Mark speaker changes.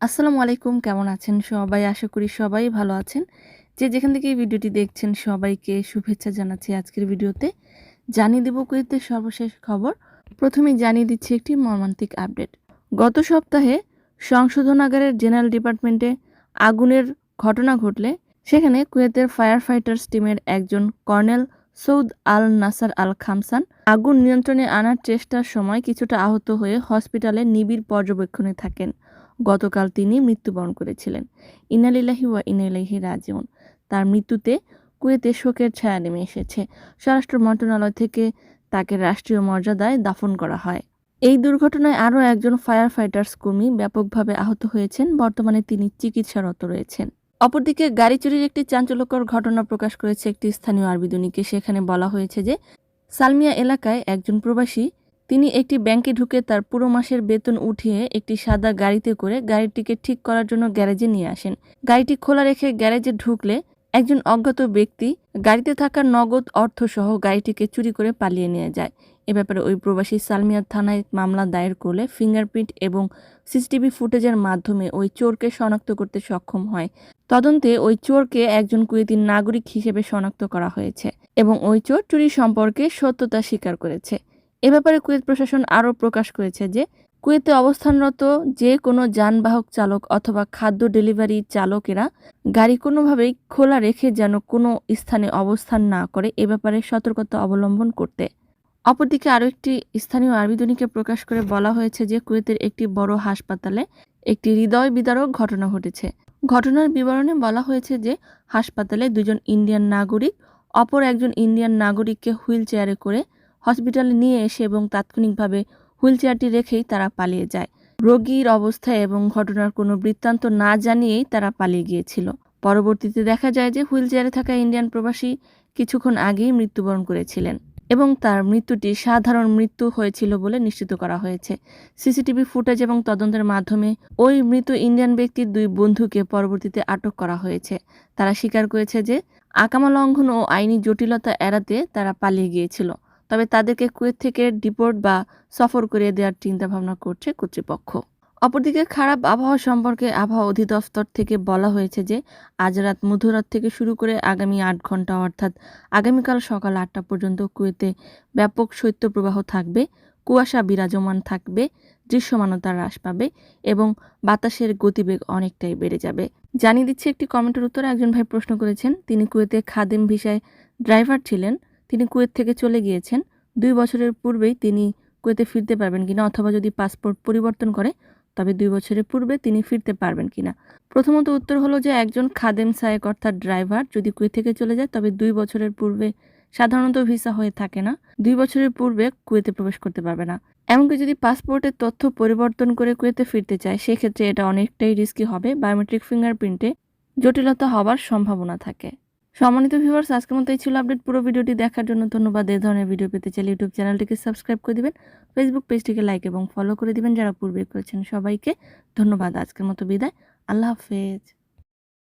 Speaker 1: আসসালামু আলাইকুম, কেমন আছেন সবাই? আশা করি সবাই ভালো আছেন। যে যেখান থেকে এই ভিডিওটি দেখছেন সবাইকে শুভেচ্ছা জানাচ্ছি আজকের ভিডিওতে। জানিয়ে দেব কুয়েতের সর্বশেষ খবর। প্রথমেই জানিয়ে দিচ্ছি একটি মর্মান্তিক আপডেট। গত সপ্তাহে সংশোধনাগারের জেনারেল ডিপার্টমেন্টে আগুনের ঘটনা ঘটলে সেখানে কুয়েতের ফায়ার ফাইটার্স টিমের একজন কর্নেল সৌদ আল নাসার আল খামসান আগুন নিয়ন্ত্রণে আনার চেষ্টার সময় কিছুটা আহত হয়ে হসপিটালে নিবিড় পর্যবেক্ষণে থাকেন। গতকাল তিনি মৃত্যুবরণ করেছিলেন। ইন্না লিল্লাহি ওয়া ইন্না ইলাইহি রাজিউন। তার মৃত্যুতে কুয়েতে শোকের ছায়া নেমে এসেছে। স্বরাষ্ট্র মন্ত্রণালয় থেকে তাকে রাষ্ট্রীয় মর্যাদায় দাফন করা হয়। এই দুর্ঘটনায় আরও একজন ফায়ার ফাইটার্স কর্মী ব্যাপকভাবে আহত হয়েছেন। বর্তমানে তিনি চিকিৎসারত রয়েছেন। অপরদিকে গাড়ি চুরির একটি চাঞ্চল্যকর ঘটনা প্রকাশ করেছে একটি স্থানীয় আরবি দৈনিকে। সেখানে বলা হয়েছে যে সালমিয়া এলাকায় একজন প্রবাসী তিনি একটি ব্যাংকে ঢুকে তার পুরো মাসের বেতন উঠিয়ে একটি সাদা গাড়িতে করে গাড়িটিকে ঠিক করার জন্য গ্যারেজে নিয়ে আসেন। গাড়িটি খোলা রেখে গ্যারেজে ঢুকলে একজন অজ্ঞাত ব্যক্তি গাড়িতে থাকা নগদ অর্থসহ গাড়িটিকে চুরি করে পালিয়ে নিয়ে যায়। এ ব্যাপারে ওই প্রবাসী সালমিয়া থানায় মামলা দায়ের করলে ফিঙ্গারপ্রিন্ট এবং সিসিটিভি ফুটেজের মাধ্যমে ওই চোরকে শনাক্ত করতে সক্ষম হয়। তদন্তে ওই চোরকে একজন কুয়েতি নাগরিক হিসেবে শনাক্ত করা হয়েছে এবং ওই চোর চুরি সম্পর্কে সত্যতা স্বীকার করেছে। এ ব্যাপারে কুয়েত প্রশাসন আরও প্রকাশ করেছে যে কুয়েতে অবস্থানরত যে কোনো যানবাহক চালক অথবা খাদ্য ডেলিভারি চালকেরা গাড়ি কোনোভাবেই খোলা রেখে যেন কোনো স্থানে অবস্থান না করে এ ব্যাপারে সতর্কতা অবলম্বন করতে। অপরদিকে আরও একটি স্থানীয় আরবি দৈনিকে প্রকাশ করে বলা হয়েছে যে কুয়েতের একটি বড় হাসপাতালে একটি হৃদয় বিদারক ঘটনা ঘটেছে। ঘটনার বিবরণে বলা হয়েছে যে হাসপাতালে দুজন ইন্ডিয়ান নাগরিক অপর একজন ইন্ডিয়ান নাগরিককে হুইল চেয়ারে করে হসপিটালে নিয়ে এসে এবং তাৎক্ষণিকভাবে হুইল চেয়ারটি রেখেই তারা পালিয়ে যায়। রোগীর অবস্থা এবং ঘটনার কোনো বৃত্তান্ত না জানিয়েই তারা পালিয়ে গিয়েছিল। পরবর্তীতে দেখা যায় যে হুইল চেয়ারে থাকা ইন্ডিয়ান প্রবাসী কিছুক্ষণ আগেই মৃত্যুবরণ করেছিলেন এবং তার মৃত্যুটি সাধারণ মৃত্যু হয়েছিল বলে নিশ্চিত করা হয়েছে। সিসিটিভি ফুটেজ এবং তদন্তের মাধ্যমে ওই মৃত ইন্ডিয়ান ব্যক্তির দুই বন্ধুকে পরবর্তীতে আটক করা হয়েছে। তারা স্বীকার করেছে যে আকামা লঙ্ঘন ও আইনি জটিলতা এড়াতে তারা পালিয়ে গিয়েছিল। তবে তাদেরকে কুয়েত থেকে ডিপোর্ট বা সফর করিয়ে দেওয়ার চিন্তাভাবনা করছে কর্তৃপক্ষ। অপরদিকে খারাপ আবহাওয়া সম্পর্কে আবহাওয়া অধিদপ্তর থেকে বলা হয়েছে যে আজ রাত মধ্যরাত থেকে শুরু করে আগামী ৮ ঘন্টা অর্থাৎ আগামীকাল সকাল ৮টা পর্যন্ত কুয়েতে ব্যাপক শৈত্যপ্রবাহ থাকবে, কুয়াশা বিরাজমান থাকবে, দৃশ্যমানতা হ্রাস পাবে এবং বাতাসের গতিবেগ অনেকটাই বেড়ে যাবে। জানিয়ে দিচ্ছি একটি কমেন্টের উত্তরে একজন ভাই প্রশ্ন করেছেন, তিনি কুয়েতে খাদেম ভিসায় ড্রাইভার ছিলেন, তিনি কুয়েত থেকে চলে গিয়েছেন। ২ বছরের পূর্বেই তিনি কুয়েতে ফিরতে পারবেন কিনা অথবা যদি পাসপোর্ট পরিবর্তন করে তবে ২ বছরের পূর্বে তিনি ফিরতে পারবেন কিনা। প্রথমত উত্তর হলো যে একজন খাদেম সায়েক অর্থাৎ ড্রাইভার যদি কুয়েত থেকে চলে যায় তবে ২ বছরের পূর্বে সাধারণত ভিসা হয়ে থাকে না। ২ বছরের পূর্বে কুয়েতে প্রবেশ করতে পারবে না। এমনকি যদি পাসপোর্টের তথ্য পরিবর্তন করে কুয়েতে ফিরতে চায় সেক্ষেত্রে এটা অনেকটাই রিস্কি হবে। বায়োমেট্রিক ফিঙ্গারপ্রিন্টে জটিলতা হওয়ার সম্ভাবনা থাকে। সম্মানিত ভিউয়ার্স, আজকের মতো এই ছিল আপডেট। পুরো ভিডিওটি দেখার জন্য ধন্যবাদ। এই ধরনের ভিডিও পেতে চাইলে ইউটিউব চ্যানেলটিকে সাবস্ক্রাইব করে দিবেন, ফেসবুক পেজটিকে লাইক এবং ফলো করে দিবেন যারা পূর্বে করেছেন। সবাইকে ধন্যবাদ। আজকের মতো বিদায়। আল্লাহ হাফেজ।